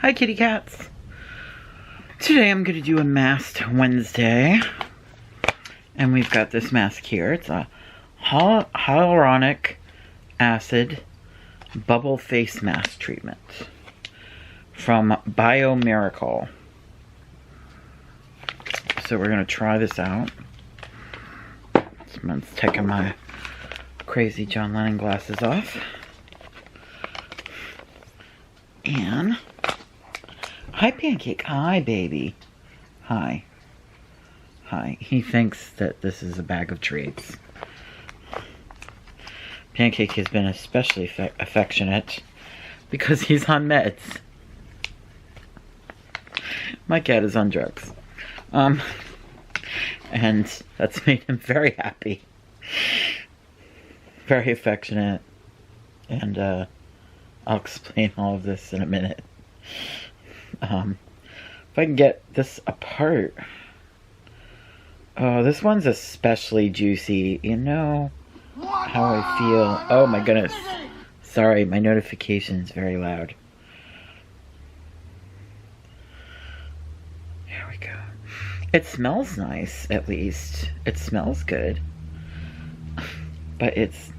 Hi kitty cats. Today I'm going to do a masked Wednesday. And we've got this mask here. It's a hyaluronic acid bubble face mask treatment from Biomiracle. So we're going to try this out. I'm taking my crazy John Lennon glasses off. And hi Pancake. Hi baby. Hi. Hi. He thinks that this is a bag of treats. Pancake has been especially affectionate because he's on meds. My cat is on drugs. And that's made him very happy. Very affectionate. And I'll explain all of this in a minute. If I can get this apart. Oh, this one's especially juicy. You know how I feel. Oh my goodness. Sorry, my notification's very loud. Here we go. It smells nice, at least. It smells good. But it's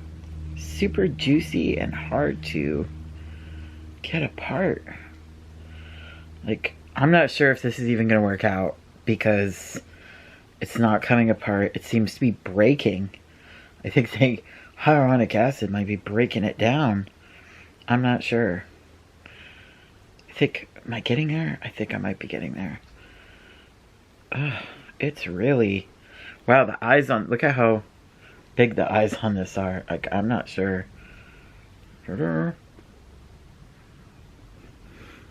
super juicy and hard to get apart. Like, I'm not sure if this is even going to work out because it's not coming apart. It seems to be breaking. I think the hyaluronic acid might be breaking it down. I'm not sure. Am I getting there? I think I might be getting there. It's really, wow, the eyes on, look at how big the eyes on this are. Like, I'm not sure.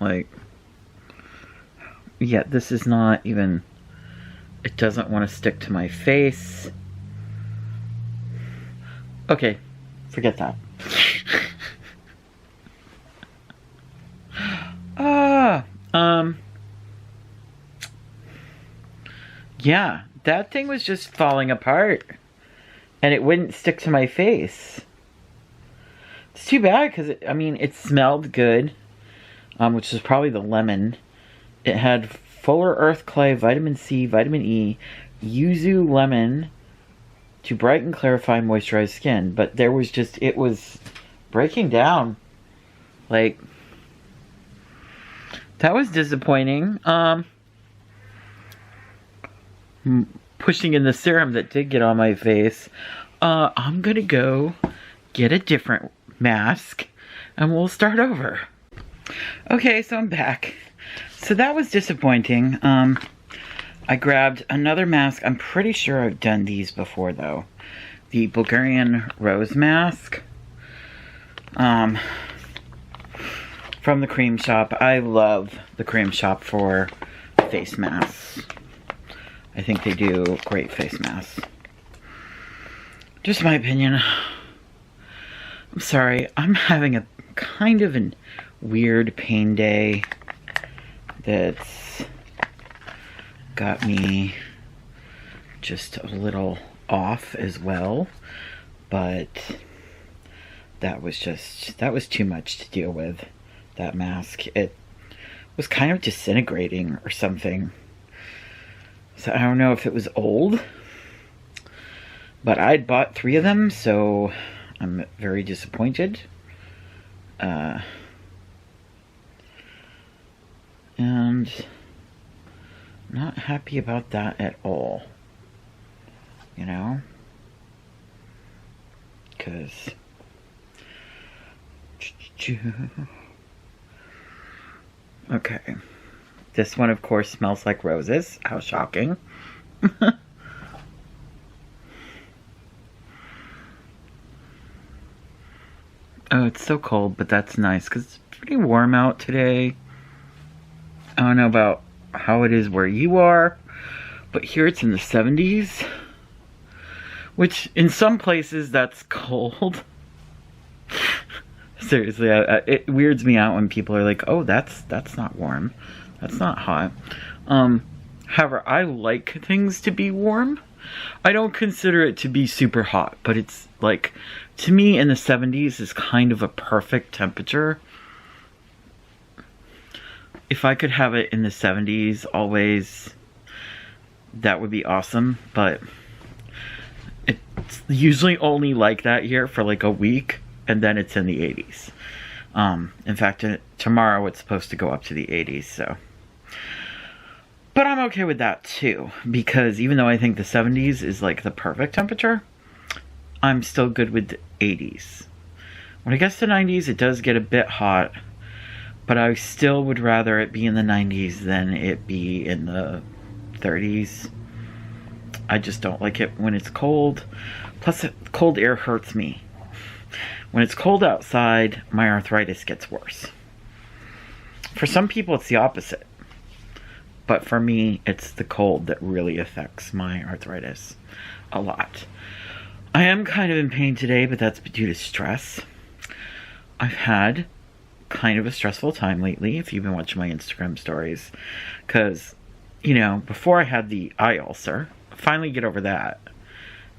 Like, yeah, this is not even, it doesn't want to stick to my face. Okay, forget that. Yeah, that thing was just falling apart. And it wouldn't stick to my face. It's too bad because, it smelled good. Which is probably the lemon. It had fuller earth clay, vitamin C, vitamin E, yuzu lemon to brighten, clarify, moisturize skin. But there was just, it was breaking down. Like, that was disappointing. Pushing in the serum that did get on my face. I'm gonna go get a different mask and we'll start over. Okay, so I'm back. So that was disappointing. I grabbed another mask. I'm pretty sure I've done these before though. The Bulgarian Rose mask. From the Cream Shop. I love the Cream Shop for face masks. I think they do great face masks. Just my opinion. I'm sorry. I'm having a kind of a weird pain day that's got me just a little off as well. But that was too much to deal with. That mask. It was kind of disintegrating or something. So I don't know if it was old, but I'd bought 3 of them, so I'm very disappointed. And not happy about that at all. You know? Because okay. This one, of course, smells like roses. How shocking. Oh, it's so cold, but that's nice because it's pretty warm out today. I don't know about how it is where you are, but here it's in the 70s. Which, in some places, that's cold. Seriously, it weirds me out when people are like, oh, that's not warm. That's not hot. However, I like things to be warm. I don't consider it to be super hot, but it's like, to me, in the 70s is kind of a perfect temperature. if I could have it in the 70s always, that would be awesome, but it's usually only like that here for like a week, and then it's in the 80s. In fact, tomorrow it's supposed to go up to the 80s, so. But I'm okay with that too, because even though I think the 70s is like the perfect temperature, I'm still good with the 80s. When it gets to 90s, it does get a bit hot, but I still would rather it be in the 90s than it be in the 30s. I just don't like it when it's cold. Plus, cold air hurts me. When it's cold outside, my arthritis gets worse. For some people, it's the opposite. But for me, it's the cold that really affects my arthritis a lot. I am kind of in pain today, but that's due to stress. I've had kind of a stressful time lately, if you've been watching my Instagram stories. Because, you know, before I had the eye ulcer, I finally get over that.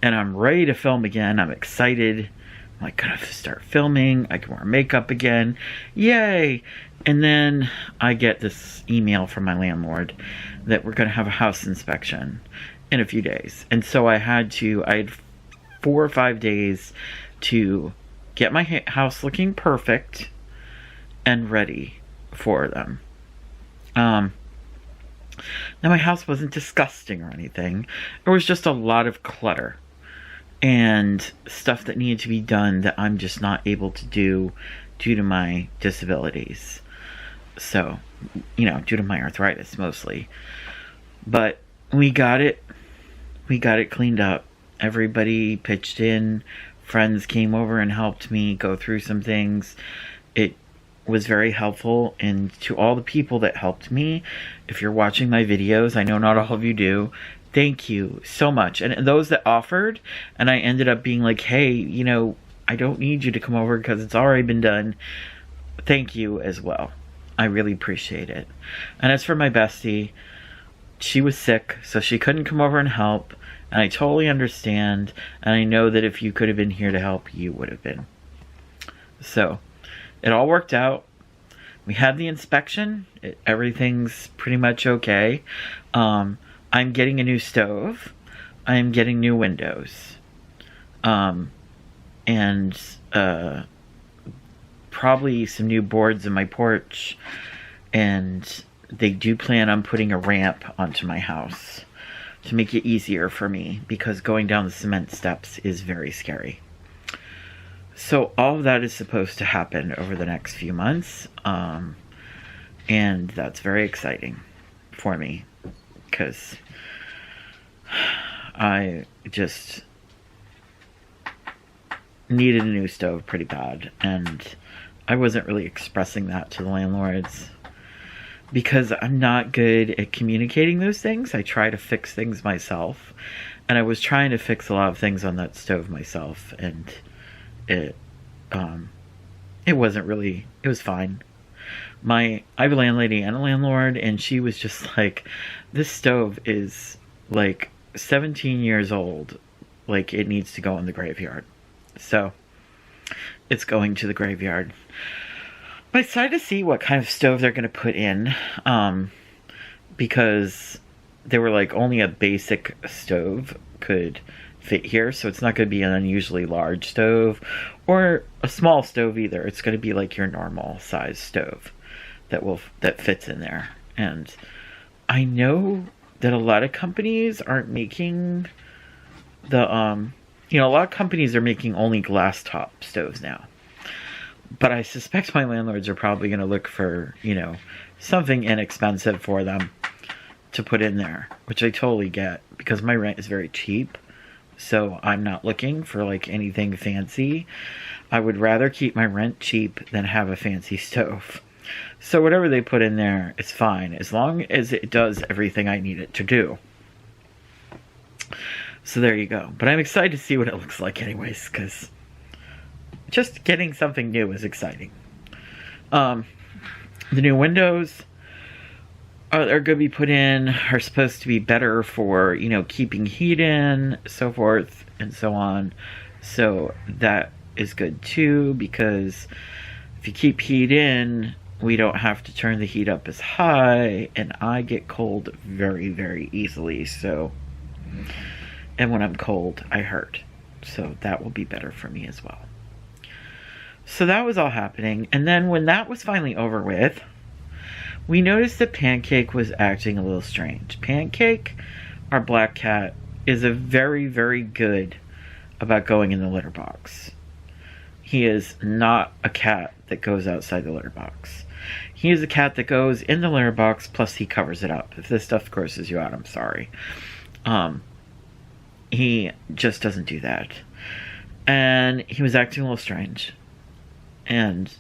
And I'm ready to film again. I'm excited. I'm like, gotta start filming. I can wear makeup again. Yay! And then I get this email from my landlord that we're gonna have a house inspection in a few days. And so I had 4 or 5 days to get my house looking perfect and ready for them. Now my house wasn't disgusting or anything. There was just a lot of clutter and stuff that needed to be done that I'm just not able to do due to my disabilities. So, you know, due to my arthritis mostly. But we got it cleaned up. Everybody pitched in. Friends came over and helped me go through some things. It was very helpful, and to all the people that helped me, if you're watching my videos, I know not all of you do, thank you so much. And those that offered, and I ended up being like, hey, you know, I don't need you to come over because it's already been done. Thank you as well. I really appreciate it. And as for my bestie, she was sick, so she couldn't come over and help. And I totally understand. And I know that if you could have been here to help, you would have been. So, it all worked out. We had the inspection. Everything's pretty much okay. I'm getting a new stove. I'm getting new windows. And probably some new boards in my porch. And they do plan on putting a ramp onto my house to make it easier for me, because going down the cement steps is very scary. So all of that is supposed to happen over the next few months, and that's very exciting for me, because I just needed a new stove pretty bad, and I wasn't really expressing that to the landlords because I'm not good at communicating those things. I try to fix things myself, and I was trying to fix a lot of things on that stove myself, and it wasn't really, it was fine. I have a landlady and a landlord, and she was just like, this stove is like 17 years old, like it needs to go in the graveyard. So it's going to the graveyard. I'm excited to see what kind of stove they're going to put in, because they were like, only a basic stove could fit here, so it's not going to be an unusually large stove or a small stove either. It's going to be like your normal size stove that fits in there. And I know that a lot of companies aren't making the a lot of companies are making only glass top stoves now. But I suspect my landlords are probably going to look for, something inexpensive for them to put in there, which I totally get, because my rent is very cheap. So I'm not looking for like anything fancy. I would rather keep my rent cheap than have a fancy stove. So whatever they put in there is fine, as long as it does everything I need it to do. So there you go. But I'm excited to see what it looks like anyways, because just getting something new is exciting. The new windows are going to be put in, are supposed to be better for, keeping heat in, so forth and so on. So that is good too, because if you keep heat in, we don't have to turn the heat up as high, and I get cold very, very easily, so, and when I'm cold, I hurt, so that will be better for me as well. So that was all happening, and then when that was finally over with, we noticed that Pancake was acting a little strange. Pancake, our black cat, is a very, very good about going in the litter box. He is not a cat that goes outside the litter box. He is a cat that goes in the litter box, plus he covers it up. If this stuff grosses you out, I'm sorry. He just doesn't do that. And he was acting a little strange. And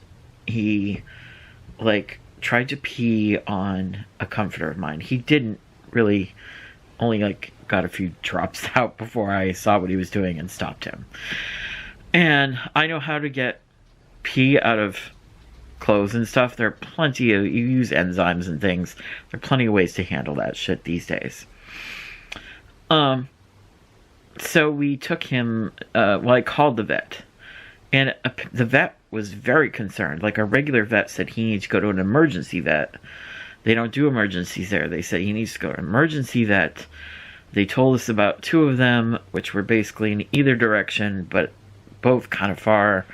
he, like, tried to pee on a comforter of mine. He didn't really, only, like, got a few drops out before I saw what he was doing and stopped him. And I know how to get pee out of clothes and stuff. There are plenty of, you use enzymes and things. There are plenty of ways to handle that shit these days. So we took him, I called the vet. And the vet was very concerned. Like, a regular vet said he needs to go to an emergency vet. They don't do emergencies there. They said he needs to go to an emergency vet. They told us about 2 of them, which were basically in either direction, but both kind of far.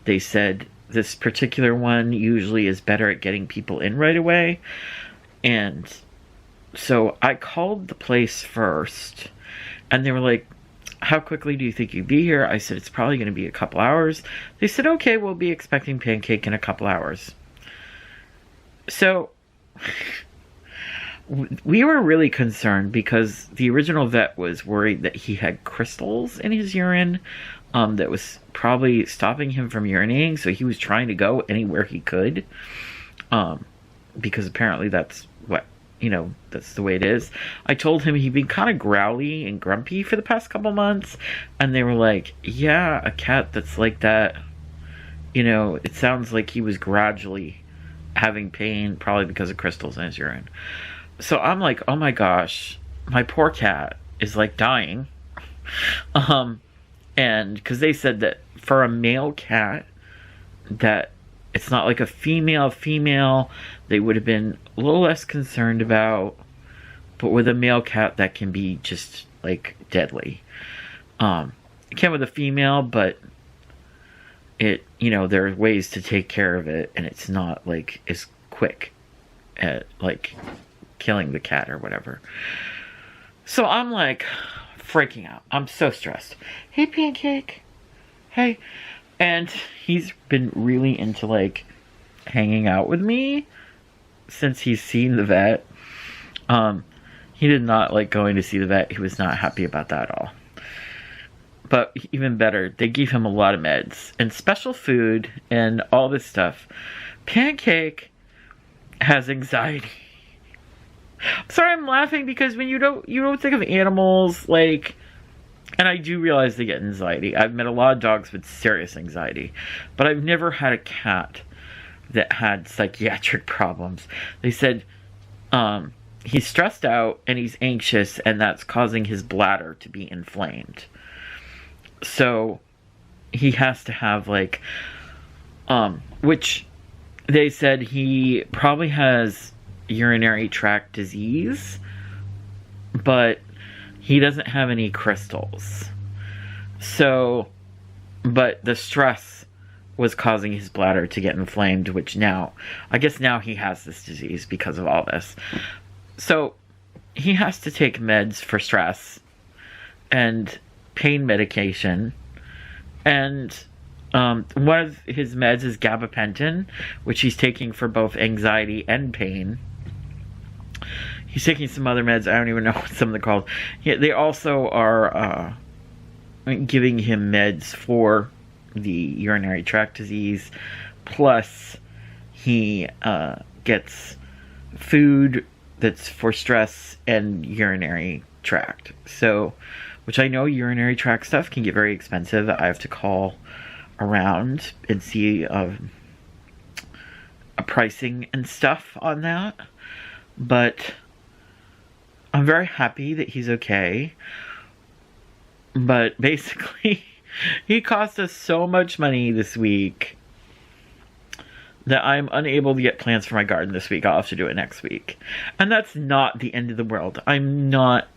They said this particular one usually is better at getting people in right away. And so I called the place first, and they were like, how quickly do you think you'd be here? I said, it's probably going to be a couple hours. They said, okay, we'll be expecting Pancake in a couple hours. So we were really concerned because the original vet was worried that he had crystals in his urine that was probably stopping him from urinating. So he was trying to go anywhere he could because apparently that's what, that's the way it is. I told him he'd been kind of growly and grumpy for the past couple months. And they were like, yeah, a cat that's like that, it sounds like he was gradually having pain, probably because of crystals in his urine. So I'm like, oh my gosh, my poor cat is like dying. And because they said that for a male cat, that it's not like a female, they would have been a little less concerned about. But with a male cat, that can be just like deadly. It can with a female, but it, there are ways to take care of it, and it's not like as quick at like killing the cat or whatever. So I'm like freaking out. I'm so stressed. Hey, Pancake. Hey. And he's been really into like hanging out with me since he's seen the vet. He did not like going to see the vet. He was not happy about that at all. But even better, they gave him a lot of meds and special food and all this stuff. Pancake has anxiety. Sorry, I'm laughing because when you don't think of animals like, and I do realize they get anxiety. I've met a lot of dogs with serious anxiety, but I've never had a cat that had psychiatric problems. They said he's stressed out and he's anxious, and that's causing his bladder to be inflamed. So he has to have like, which they said he probably has urinary tract disease, but he doesn't have any crystals. So, but the stress was causing his bladder to get inflamed, which now, I guess now he has this disease because of all this. So, he has to take meds for stress and pain medication. And one of his meds is gabapentin, which he's taking for both anxiety and pain. He's taking some other meds. I don't even know what some of them are called. They also are giving him meds for the urinary tract disease. Plus, he gets food that's for stress and urinary tract. So, which I know urinary tract stuff can get very expensive. I have to call around and see a pricing and stuff on that. But I'm very happy that he's okay. But basically, he cost us so much money this week that I'm unable to get plants for my garden this week. I'll have to do it next week. And that's not the end of the world. I'm not,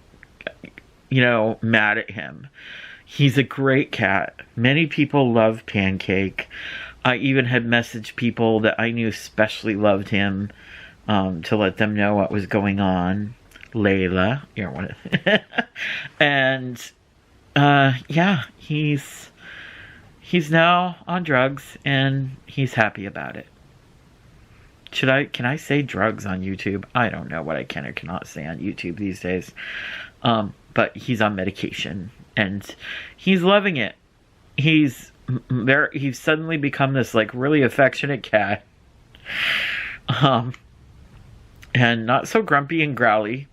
mad at him. He's a great cat. Many people love Pancake. I even had messaged people that I knew especially loved him to let them know what was going on. Layla, you're one of and yeah, he's now on drugs and he's happy about it. Can I say drugs on YouTube? I don't know what I can or cannot say on YouTube these days. But he's on medication and he's loving it. He's suddenly become this like really affectionate cat. And not so grumpy and growly.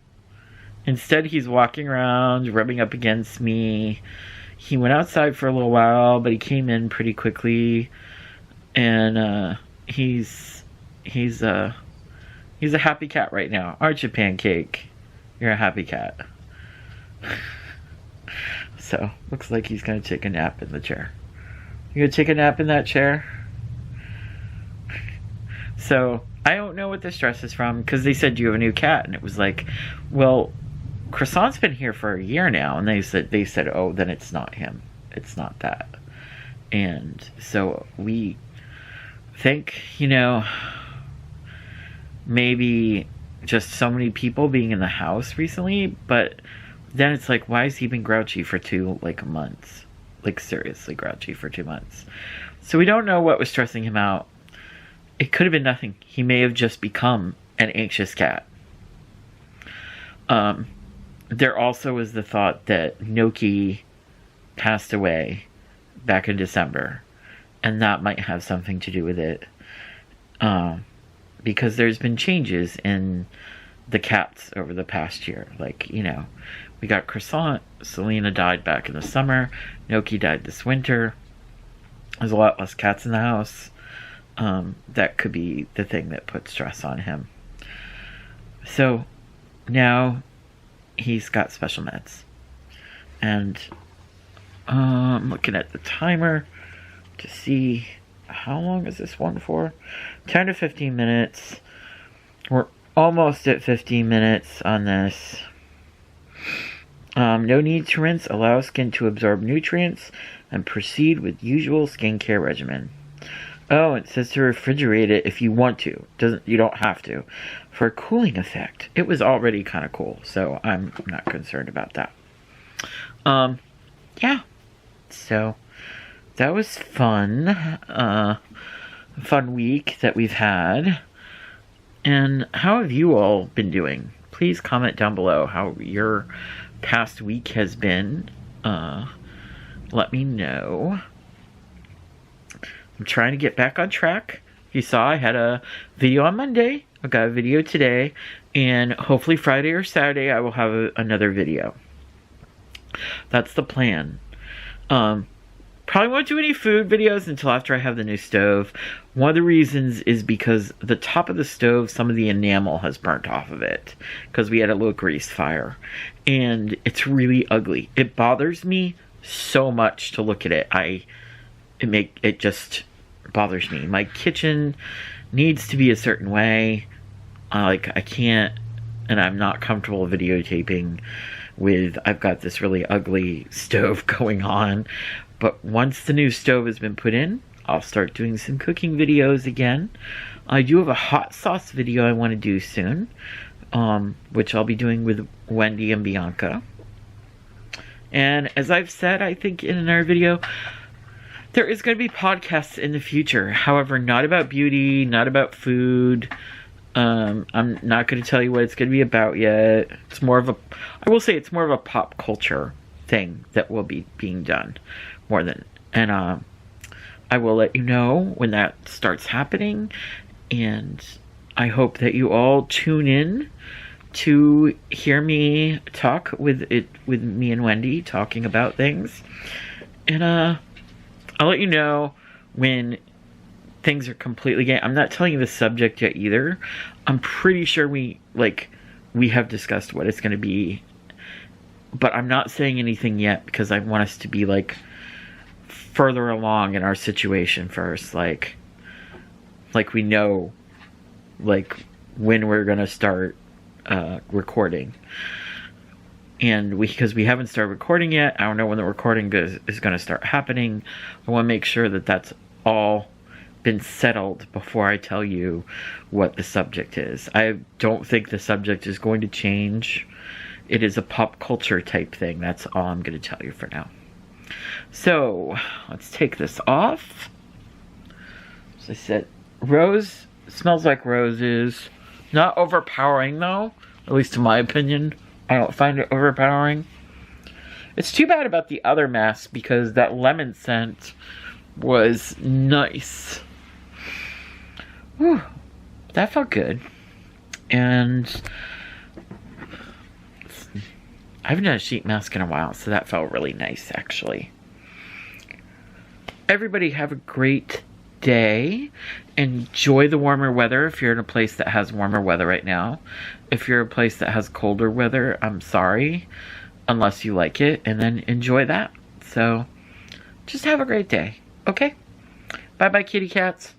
Instead, he's walking around, rubbing up against me. He went outside for a little while, but he came in pretty quickly. And he's a happy cat right now. Aren't you, Pancake? You're a happy cat. So, looks like he's going to take a nap in the chair. You going to take a nap in that chair? So, I don't know what the stress is from, because they said, do you have a new cat? And it was like, well, Croissant's been here for a year now, and they said, oh, then it's not him. It's not that. And so we think, maybe just so many people being in the house recently, but then it's like, why has he been grouchy for 2 months? Like, seriously grouchy for 2 months. So we don't know what was stressing him out. It could have been nothing. He may have just become an anxious cat. There also was the thought that Noki passed away back in December, and that might have something to do with it. Because there's been changes in the cats over the past year. Like, we got Croissant, Selena died back in the summer, Noki died this winter. There's a lot less cats in the house. That could be the thing that put stress on him. So now he's got special meds. And I'm looking at the timer to see how long is this one for. 10 to 15 minutes. We're almost at 15 minutes on this. No need to rinse. Allow skin to absorb nutrients and proceed with usual skincare regimen. Oh, it says to refrigerate it if you want to. You don't have to. For a cooling effect. It was already kind of cool, so I'm not concerned about that. Yeah. So, that was fun. Fun week that we've had. And how have you all been doing? Please comment down below how your past week has been. Let me know. I'm trying to get back on track. You saw I had a video on Monday. I got a video today. And hopefully Friday or Saturday I will have another video. That's the plan. Probably won't do any food videos until after I have the new stove. One of the reasons is because the top of the stove, some of the enamel has burnt off of it. Because we had a little grease fire. And it's really ugly. It bothers me so much to look at it. It just bothers me. My kitchen needs to be a certain way. I can't, and I'm not comfortable videotaping with, I've got this really ugly stove going on. But once the new stove has been put in, I'll start doing some cooking videos again. I do have a hot sauce video I want to do soon, which I'll be doing with Wendy and Bianca. And as I've said, I think in another video, there is going to be podcasts in the future. However, not about beauty, not about food. I'm not going to tell you what it's going to be about yet. I will say it's more of a pop culture thing that will be being done more than, and I will let you know when that starts happening, and I hope that you all tune in to hear me talk with me and Wendy talking about things, and I'll let you know when things are completely gay. I'm not telling you the subject yet either. I'm pretty sure we have discussed what it's going to be, but I'm not saying anything yet because I want us to be further along in our situation first. like we know, like, when we're gonna start recording. And because we haven't started recording yet, I don't know when the recording is going to start happening. I want to make sure that that's all been settled before I tell you what the subject is. I don't think the subject is going to change. It is a pop culture type thing. That's all I'm going to tell you for now. So, let's take this off. As I said, rose smells like roses. Not overpowering though, at least in my opinion. I don't find it overpowering. It's too bad about the other mask because that lemon scent was nice. Whew, that felt good. And I haven't done a sheet mask in a while, so that felt really nice actually. Everybody have a great day. Enjoy the warmer weather if you're in a place that has warmer weather right now. If you're a place that has colder weather, I'm sorry, unless you like it, and then enjoy that. So just have a great day, okay? Bye bye, kitty cats.